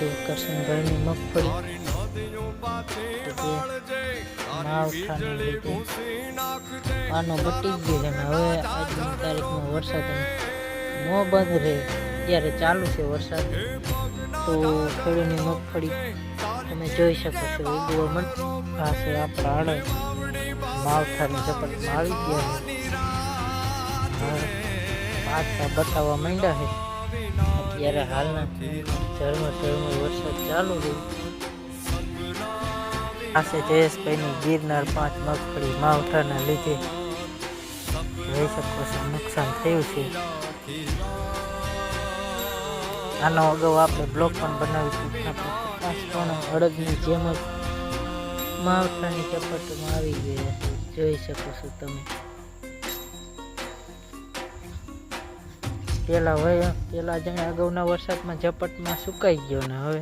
છે કરશનભાઈની મગફળી માવઠાને લીધે આનો બટી ગયો છે ને હવે આજની તારીખમાં વરસાદ ન બંધ રહે ત્યારે ચાલુ છે વરસાદ તો ખેડૂતની મગફળી તમે જોઈ શકો છો ઉગવા મળતી આ છે આપણા આડે માવઠાની ઝપટમાં આવી ગયા છે પાછા બતાવવા માંડ્યા છે અત્યારે હાલના ઝરમર વરસાદ ચાલુ છે આ છે જયેશભાઈની ગિરનાર 5 મગફળી માવઠાના લીધે જોઈ શકો છો નુકસાન થયું છે આનો અગાઉ આપણે બ્લોક પણ બનાવીશું આપણે 50 ટન અડદની જેમ જ માવઠાની ઝપટમાં આવી ગયા જોઈ શકો છો તમે પેલા જણે અગાઉના વરસાદમાં ઝપટમાં સુકાઈ ગયો ને હવે